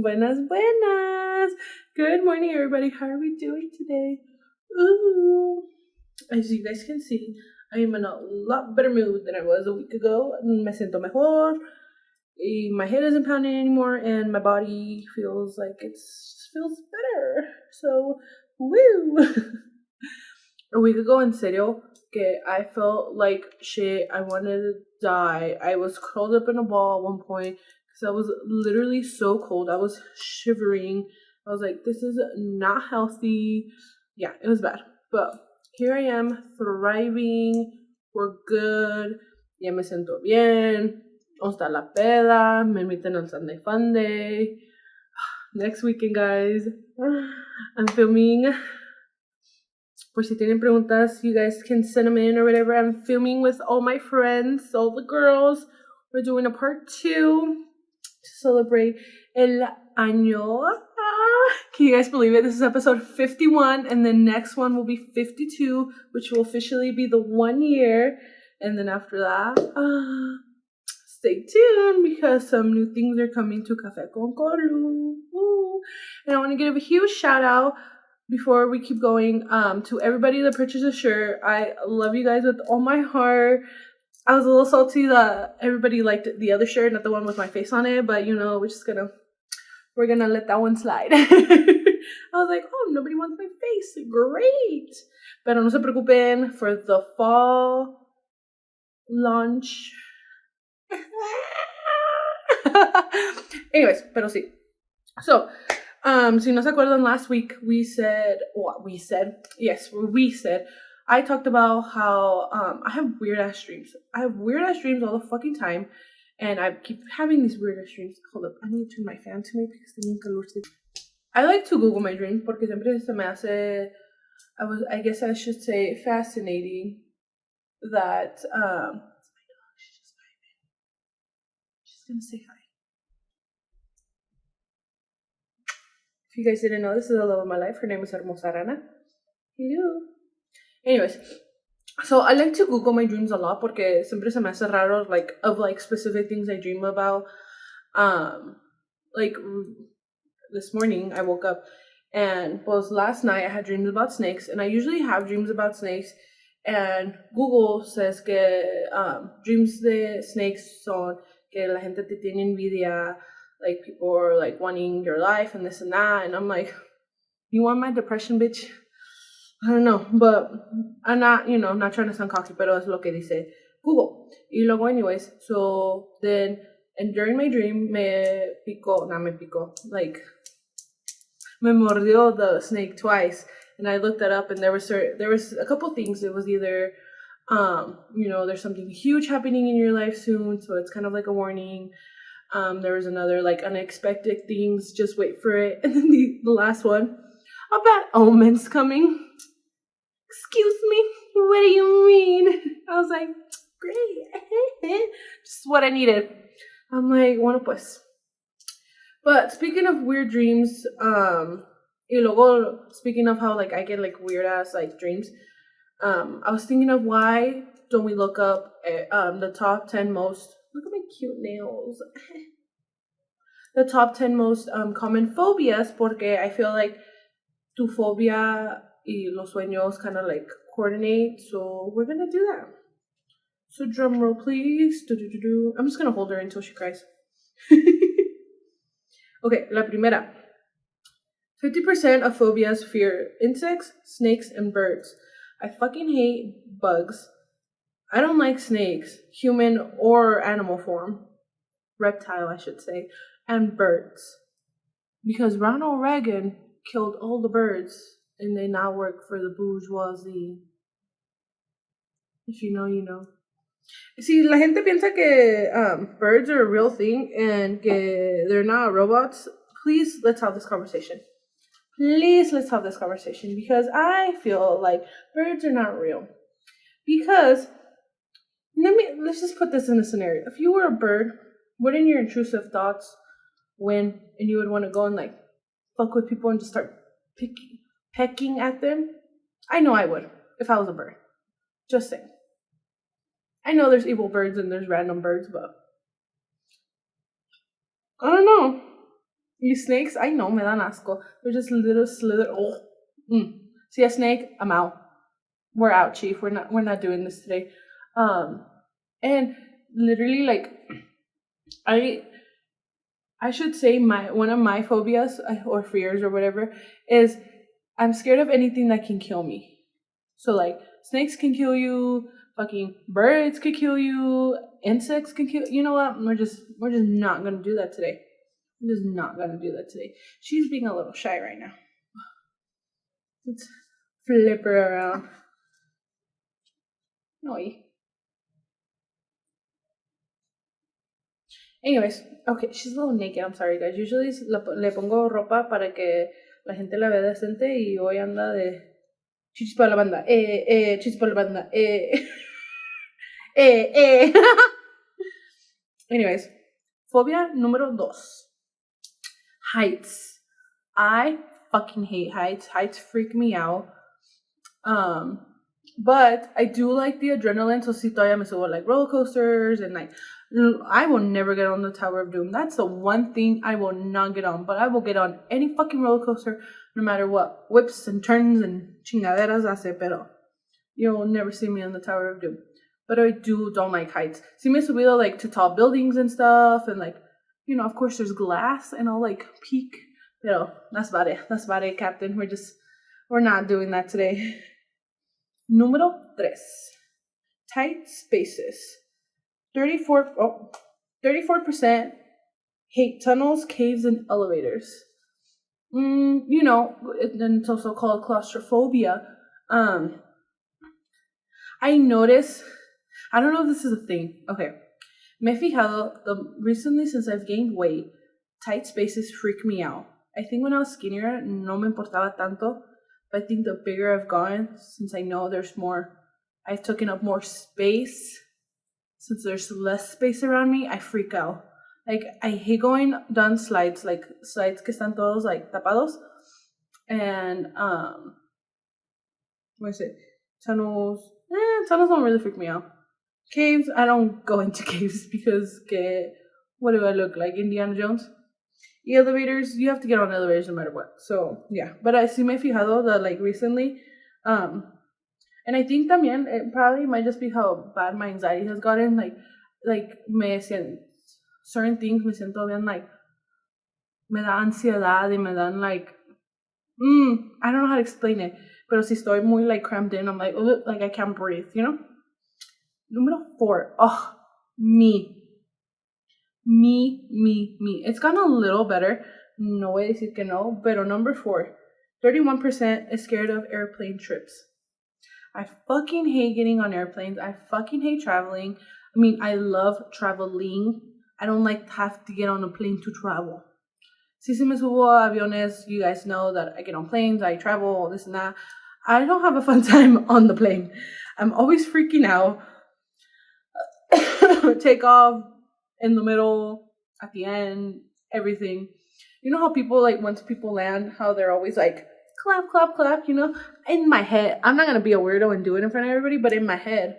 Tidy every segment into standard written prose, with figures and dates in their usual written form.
Buenas, buenas. Good morning, everybody. How are we doing today? Ooh. As you guys can see, I am in a lot better mood than I was a week ago. Me siento mejor. My head isn't pounding anymore, and my body feels like it feels better. So, woo! A week ago, en serio, que I felt like shit. I wanted to die. I was curled up in a ball at one point because I was literally so cold. I was shivering. I was like, this is not healthy. Yeah, it was bad. But here I am, thriving. We're good. Ya me siento bien. ¿Dónde está la peda? Me inviten al Sunday Fun Day. Next weekend, guys. I'm filming. Por si tienen preguntas, you guys can send them in or whatever. I'm filming with all my friends, all the girls. We're doing a part 2 to celebrate el año. Can you guys believe it? This is episode 51, and the next one will be 52, which will officially be the 1 year. And then after that, stay tuned because some new things are coming to Café con Colu. And I want to give a huge shout out before we keep going to everybody that purchased a shirt. I love you guys with all my heart. I was a little salty that everybody liked the other shirt, not the one with my face on it, but you know, we're gonna let that one slide. I was like, oh, nobody wants my face. Great. Pero no se preocupen for the fall launch. Anyways, pero sí. So, si no se acuerdan, last week we said, I talked about how I have weird ass dreams. I have weird ass dreams all the fucking time, and I keep having these weird ass dreams. Hold up, I need to turn my fan to me because tengo un calor. I like to Google my dreams porque siempre se me hace, I guess I should say, fascinating that she's gonna say hi. If you guys didn't know, this is the love of my life. Her name is Hermosa Rana. Hello. Anyways, so I like to Google my dreams a lot porque siempre se me hace raro, like specific things I dream about. Like this morning I woke up and last night I had dreams about snakes, and I usually have dreams about snakes, and Google says que dreams de snakes son que la gente te tiene envidia, like people are like wanting your life and this and that, and I'm like, you want my depression, bitch? I don't know, but I'm not, not trying to sound cocky, pero es lo que dice Google. Y luego, anyways, so then, and during my dream, me mordió the snake twice, and I looked that up, and there was a couple things. It was either, there's something huge happening in your life soon, so it's kind of like a warning. There was another, like, unexpected things, just wait for it. And then the last one, a bad omen's coming. Excuse me, what do you mean? I was like, great. Just what I needed. I'm like, bueno pues. But speaking of weird dreams, y luego speaking of how like I get like weird ass like dreams, I was thinking of why don't we look up the top 10 most, look at my cute nails, the top 10 most common phobias, porque I feel like tu phobia y los sueños kind of like coordinate, so we're gonna do that. So drum roll please. I'm just gonna hold her until she cries. Okay, la primera. 50% of phobias fear insects, snakes, and birds. I fucking hate bugs. I don't like snakes, human or animal form. Reptile, I should say. And birds. Because Ronald Reagan killed all the birds, and they now work for the bourgeoisie. If you know, you know. Si la gente piensa que birds are a real thing and que they're not robots, please let's have this conversation. Because I feel like birds are not real. Because let's just put this in a scenario. If you were a bird, wouldn't your intrusive thoughts win, and you would want to go and like fuck with people and just start pecking at them? I know I would if I was a bird. Just saying. I know there's evil birds and there's random birds, but I don't know. Y snakes, I know, me dan asco. They're just little slither. Oh. See a snake? I'm out. We're out, chief. We're not doing this today. And literally, like, I should say one of my phobias or fears or whatever is I'm scared of anything that can kill me. So like snakes can kill you, fucking birds could kill you, insects can kill. You know what? We're just not gonna do that today. We're just not gonna do that today. She's being a little shy right now. Let's flip her around. No. Anyways, okay, she's a little naked. I'm sorry, guys. Usually le pongo ropa para que la gente la vea decente y hoy anda de chichis para la banda. Chichis para la banda. Anyways, phobia número 2. Heights. I fucking hate heights. Heights freak me out. But I do like the adrenaline, so si todavía me subo like roller coasters and like I will never get on the Tower of Doom. That's the one thing I will not get on, but I will get on any fucking roller coaster no matter what. Whips and turns and chingaderas hace, pero you'll never see me on the Tower of Doom. But I don't like heights. Si me he subido like to tall buildings and stuff, and like, you know, of course there's glass and I'll like peek. Pero that's about it. That's about it, Captain. We're not doing that today. Número 3. Tight spaces. 34% hate tunnels, caves, and elevators. You know, it's also called claustrophobia. I notice, I don't know if this is a thing. Okay. Me he fijado, recently since I've gained weight, tight spaces freak me out. I think when I was skinnier, no me importaba tanto. But I think the bigger I've gotten, since I know there's more, I've taken up more space. Since there's less space around me, I freak out. Like, I hate going down slides, like slides que están todos like tapados. And, what is it? Tunnels. Tunnels don't really freak me out. Caves, I don't go into caves because what do I look like? Indiana Jones? The elevators, you have to get on elevators no matter what. So, yeah. But I sí me he fijado that, like, recently, and I think también, it probably might just be how bad my anxiety has gotten. Like certain things me siento bien, like, me da ansiedad y me dan, like, I don't know how to explain it. Pero si estoy muy, like, cramped in, I'm like, oh, like, I can't breathe, you know? Número 4. Oh, me. It's gotten a little better. No voy a decir que no. Pero number 4. 31% is scared of airplane trips. I fucking hate getting on airplanes. I fucking hate traveling. I mean, I love traveling. I don't like to have to get on a plane to travel. Si me subo a aviones, you guys know that I get on planes, I travel, this and that. I don't have a fun time on the plane. I'm always freaking out. Take off, in the middle, at the end, everything. You know how people, like, once people land, how they're always like, clap, clap, clap, you know? In my head, I'm not going to be a weirdo and do it in front of everybody, but in my head,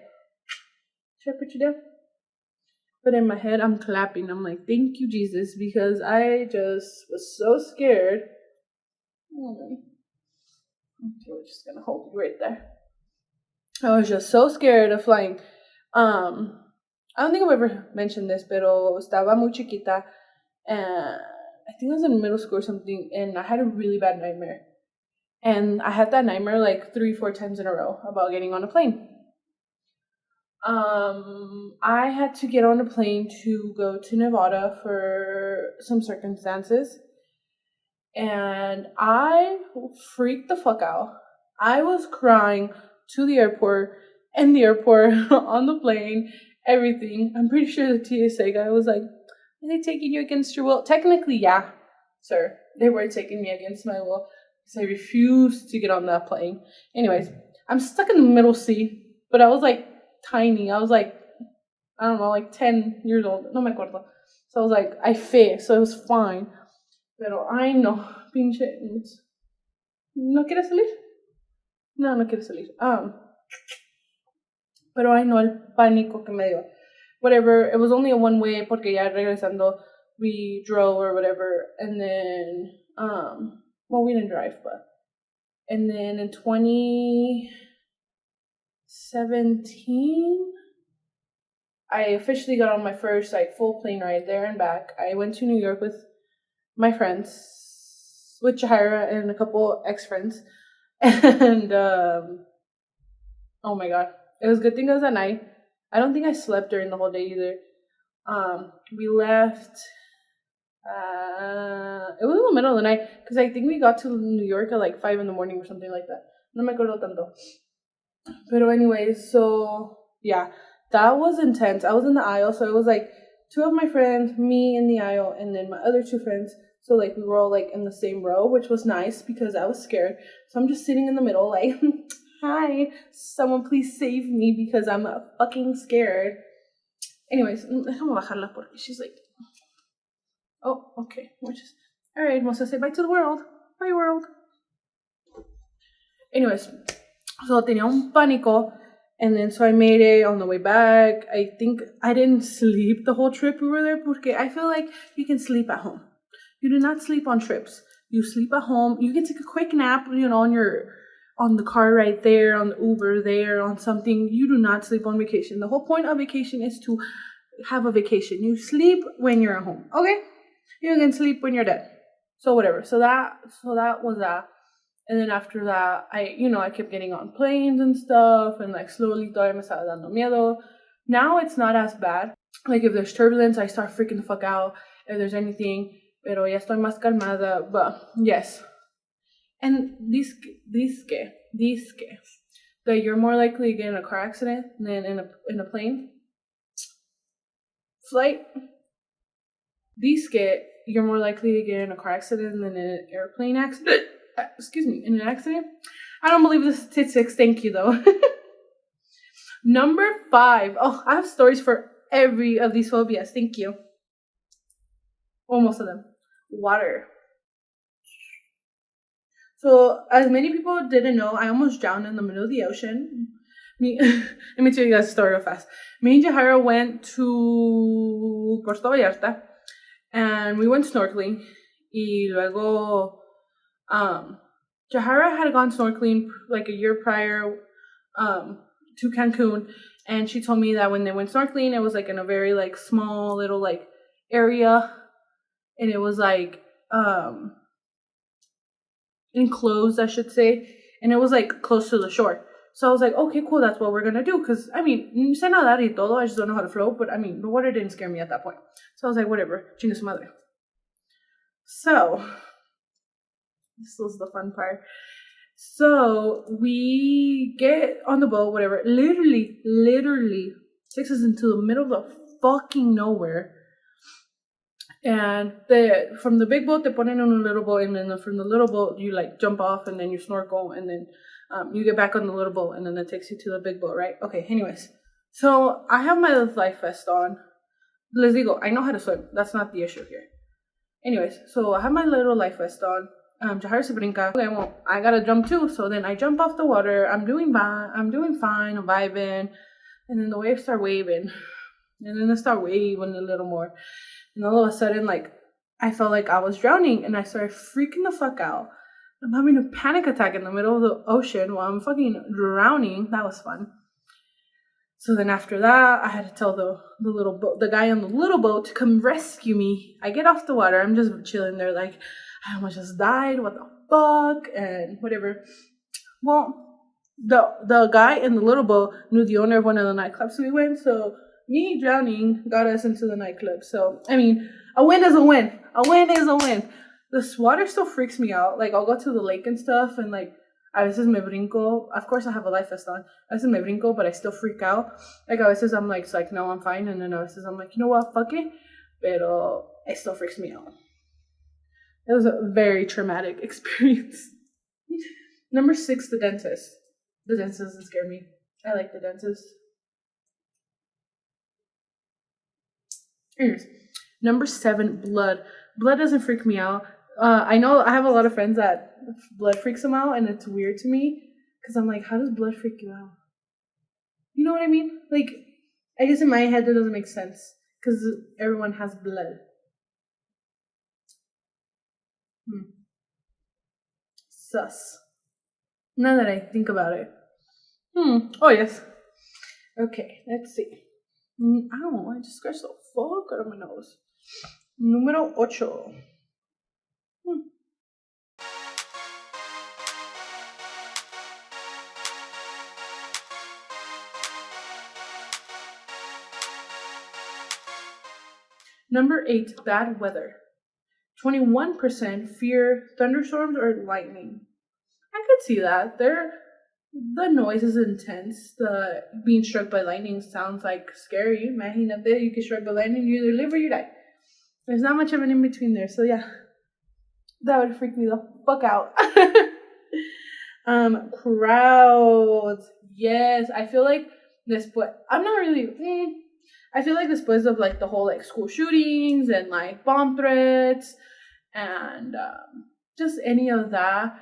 should I put you down? But in my head, I'm clapping. I'm like, thank you, Jesus, because I just was so scared. Okay, we're just going to hold you right there. I was just so scared of flying. I don't think I've ever mentioned this, pero estaba muy chiquita, and I think I was in middle school or something, and I had a really bad nightmare. And I had that nightmare like 3-4 times in a row about getting on a plane. I had to get on a plane to go to Nevada for some circumstances, and I freaked the fuck out. I was crying to the airport, in the airport, on the plane, everything. I'm pretty sure the TSA guy was like, are they taking you against your will? Technically, yeah, sir. They were taking me against my will because I refused to get on that plane. Anyways, I'm stuck in the middle seat, but I was like tiny. I was like, I don't know, like 10 years old. No me acuerdo. So I was like, I fit, so it was fine. Pero, ay no, pinche. ¿No quieres salir? No quiere salir. Pero ay no, el pánico que me dio. Whatever, it was only a one way porque ya regresando we drove or whatever, and then well, we didn't drive, but and then in 2017 I officially got on my first like full plane ride there and back. I went to New York with my friends, with Jahira and a couple ex-friends, and oh my god, it was a good thing it was at night. I don't think I slept during the whole day either. We left. It was in the middle of the night because I think we got to New York at like 5 in the morning or something like that. No me acuerdo tanto. But anyways, so yeah, that was intense. I was in the aisle, so it was like two of my friends, me in the aisle, and then my other two friends. So like we were all like in the same row, which was nice because I was scared. So I'm just sitting in the middle, like, hi, someone please save me because I'm fucking scared. Anyways, déjame bajarla porque she's like, oh, okay, we're just, all right, vamos a say bye to the world. Bye, world. Anyways, so tenía un pánico, and then so I made it on the way back. I think I didn't sleep the whole trip we were there porque I feel like you can sleep at home. You do not sleep on trips. You sleep at home. You can take a quick nap, on the car right there, on the Uber there, on something. You do not sleep on vacation. The whole point of vacation is to have a vacation. You sleep when you're at home. Okay? You can sleep when you're dead. So whatever. So that was that. And then after that, I kept getting on planes and stuff, and like slowly todavía me estaba dando miedo. Now it's not as bad. Like if there's turbulence, I start freaking the fuck out. If there's anything, pero ya estoy más calmada. But yes. And this that you're more likely to get in a car accident than in a plane flight. You're more likely to get in a car accident than in an airplane accident. In an accident. I don't believe the statistics. Thank you, though. Number 5. Oh, I have stories for every of these phobias. Thank you. Well, most of them. Water. So, as many people didn't know, I almost drowned in the middle of the ocean. Let me tell you guys a story real fast. Me and Jahira went to Puerto Vallarta, and we went snorkeling. Y luego, Jahira had gone snorkeling like a year prior to Cancun, and she told me that when they went snorkeling, it was like in a very like small little like area, and it was like enclosed, I should say, and it was like close to the shore. So I was like, okay, cool, that's what we're gonna do. Because I mean, sé nadar y todo, I just don't know how to float. But I mean, the water didn't scare me at that point. So I was like, whatever, chingue su madre. So this was the fun part. So we get on the boat, whatever. Literally takes us into the middle of the fucking nowhere. And from the big boat, they put in a little boat, and then from the little boat, you like jump off, and then you snorkel, and then you get back on the little boat, and then it takes you to the big boat, right? Okay, anyways. So I have my life vest on. Les digo, I know how to swim. That's not the issue here. Anyways, so I have my little life vest on. Jahar se brinca. Okay, well, I gotta jump too. So then I jump off the water. I'm doing fine. I'm vibing. And then the waves start waving. And then they start waving a little more. And all of a sudden, like, I felt like I was drowning. And I started freaking the fuck out. I'm having a panic attack in the middle of the ocean while I'm fucking drowning. That was fun. So then after that, I had to tell the guy on the little boat to come rescue me. I get off the water. I'm just chilling there like, I almost just died. What the fuck? And whatever. Well, the guy in the little boat knew the owner of one of the nightclubs we went. So me drowning got us into the nightclub. So, I mean, a win is a win. A win is a win. This water still freaks me out. Like, I'll go to the lake and stuff, and like, a veces me brinco. Of course, I have a life vest on. A veces me brinco, but I still freak out. Like, a veces I'm like, no, I'm fine. And then a veces I'm like, you know what, fuck it. Pero it still freaks me out. It was a very traumatic experience. Number 6, the dentist. The dentist doesn't scare me. I like the dentist. Anyways, number 7, blood. Blood doesn't freak me out. I know I have a lot of friends that blood freaks them out, and it's weird to me because I'm like, how does blood freak you out? You know what I mean? Like, I guess in my head that doesn't make sense because everyone has blood. Sus. Now that I think about it. Oh, yes. Okay, let's see. Ow, I just scratched the fuck out of my nose. Número 8. Number 8, bad weather. 21% fear thunderstorms or lightning. I could see that. The noise is intense. The being struck by lightning sounds like scary. Imagínate, you get struck by lightning, you either live or you die. There's not much of an in between there. So yeah, that would freak me the fuck out. Crowds. Yes, I feel like this, but I'm not really. I feel like después of like the whole like school shootings and like bomb threats and just any of that,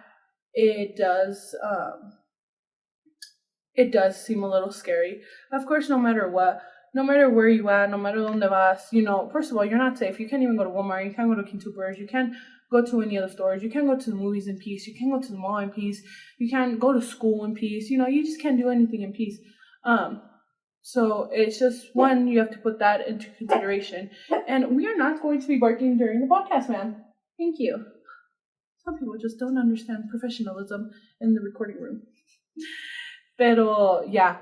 it does seem a little scary. Of course, no matter what, no matter where you at, no matter donde vas, first of all, you're not safe. You can't even go to Walmart. You can't go to Quintuppers. You can't go to any other stores. You can't go to the movies in peace. You can't go to the mall in peace. You can't go to school in peace. You just can't do anything in peace. So it's just one, you have to put that into consideration. And we are not going to be barking during the podcast, ma'am. Thank you. Some people just don't understand professionalism in the recording room. Pero yeah,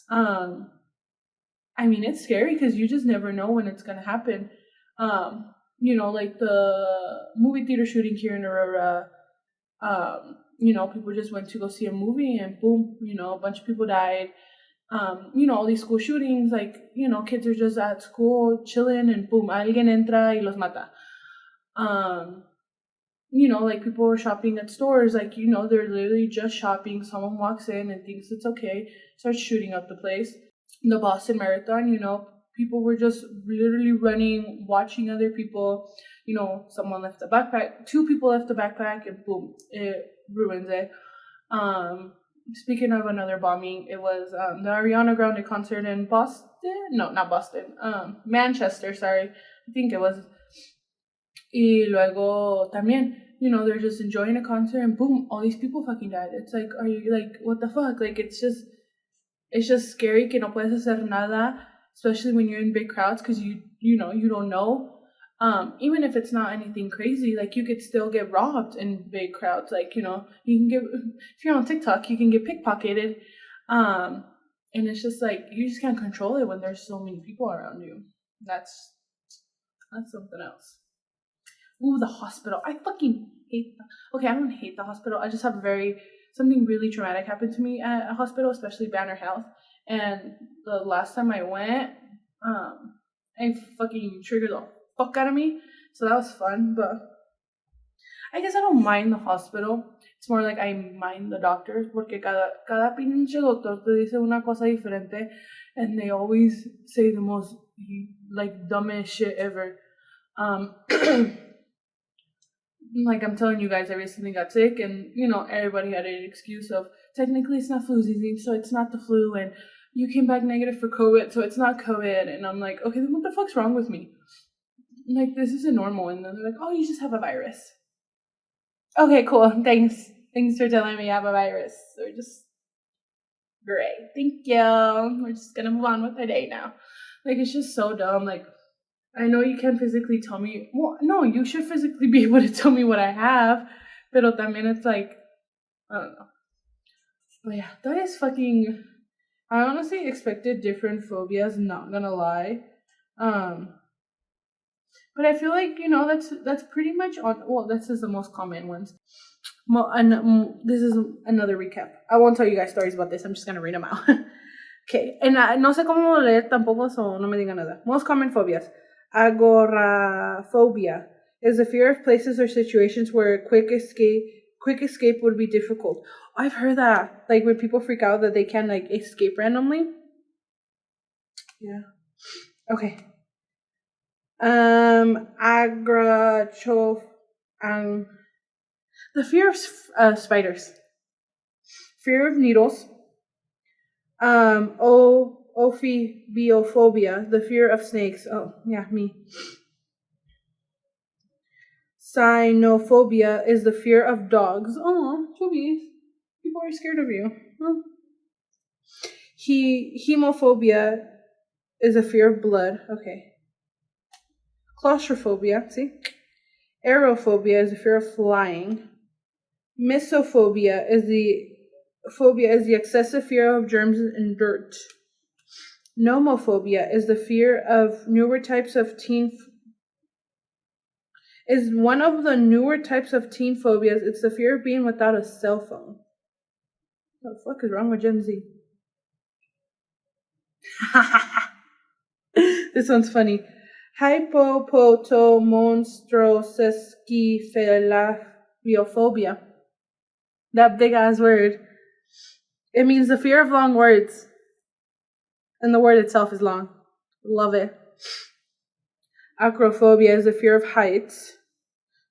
I mean, it's scary because you just never know when it's gonna happen. Like the movie theater shooting here in Aurora. People just went to go see a movie and boom, a bunch of people died. All these school shootings, like, kids are just at school chilling and boom, alguien entra y los mata. Like people were shopping at stores, like, they're literally just shopping. Someone walks in and thinks it's okay, starts shooting up the place. The Boston Marathon, people were just literally running, watching other people. Someone left a backpack, 2 people left the backpack, and boom, it ruins it. Speaking of another bombing, it was the Ariana Grande concert in Boston. No, not Boston. Manchester, sorry. I think it was. Y luego también, they're just enjoying a concert and boom, all these people fucking died. It's like, are you like, what the fuck? Like, it's just scary que no puedes hacer nada, especially when you're in big crowds because you don't know. Even if it's not anything crazy, like you could still get robbed in big crowds. Like, you can get, if you're on TikTok, you can get pickpocketed. And it's just like, you just can't control it when there's so many people around you. That's something else. Ooh, the hospital. I fucking hate okay, I don't hate the hospital. I just have something really traumatic happened to me at a hospital, especially Banner Health. And the last time I went, I fucking triggered the fuck out of me. So that was fun, but I guess I don't mind the hospital. It's more like I mind the doctors, porque cada pinche doctor te dice una cosa diferente, and they always say the most like dumbest shit ever. Like I'm telling you guys, I recently got sick, and everybody had an excuse of technically it's not flu season, so it's not the flu, and you came back negative for COVID, so it's not COVID. And I'm like, okay, then what the fuck's wrong with me? Like, this isn't normal. And then they're like, oh, you just have a virus. Okay, cool. Thanks for telling me I have a virus. We're just great. Thank you. We're just gonna move on with our day now. Like, it's just so dumb. Like, I know you can't physically tell me. Well, no, you should physically be able to tell me what I have. Pero también it's like, I don't know. But yeah, that is fucking. I honestly expected different phobias. Not gonna lie. But I feel like that's pretty much on. Well, this is the most common ones. Well, and this is another recap. I won't tell you guys stories about this. I'm just gonna read them out. Okay, and no sé cómo leer tampoco, so no me digan nada. Most common phobias. Agoraphobia is the fear of places or situations where quick escape would be difficult. I've heard that, like when people freak out that they can like escape randomly. Yeah. Okay. Agratroph. The fear of spiders. Fear of needles. Ophibiophobia, the fear of snakes. Oh, yeah, me. Cynophobia is the fear of dogs. Oh, chubbies. People are scared of you. Huh. Hemophobia is a fear of blood. Okay. Claustrophobia. See? Aerophobia is a fear of flying. Mysophobia is the excessive fear of germs and dirt. Nomophobia is the fear of newer types of is one of the newer types of teen phobias. It's the fear of being without a cell phone. What the fuck is wrong with Gen Z? This one's funny. Hypopotomonstrosesquiphelabiophobia. That big ass word. It means the fear of long words. And the word itself is long. Love it. Acrophobia is the fear of heights.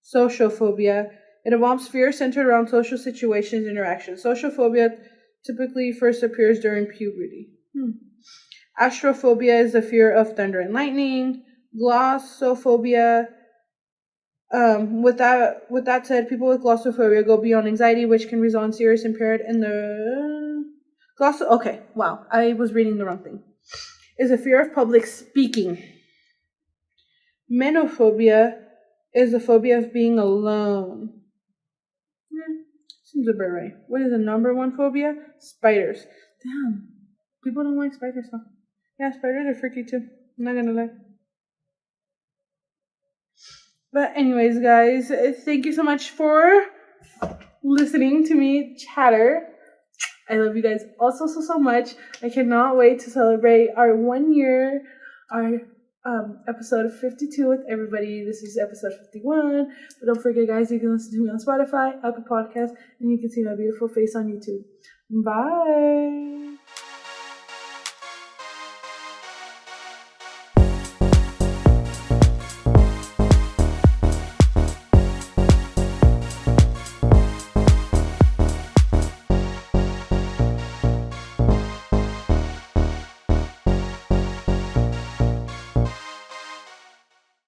Social phobia. It involves fear centered around social situations and interactions. Social phobia typically first appears during puberty. Astrophobia is the fear of thunder and lightning. Glossophobia. With that said, people with glossophobia go beyond anxiety, which can result in serious impairment in the Okay, wow, I was reading the wrong thing. Is a fear of public speaking. Menophobia is a phobia of being alone. Seems about right. What is the number one phobia? Spiders. Damn, people don't like spiders, huh? Yeah, spiders are freaky too. I'm not gonna lie. But anyways, guys, thank you so much for listening to me chatter. I love you guys also so much. I cannot wait to celebrate our 1 year, our episode 52 with everybody. This is episode 51. But don't forget, guys, you can listen to me on Spotify, Apple Podcasts, and you can see my beautiful face on YouTube. Bye.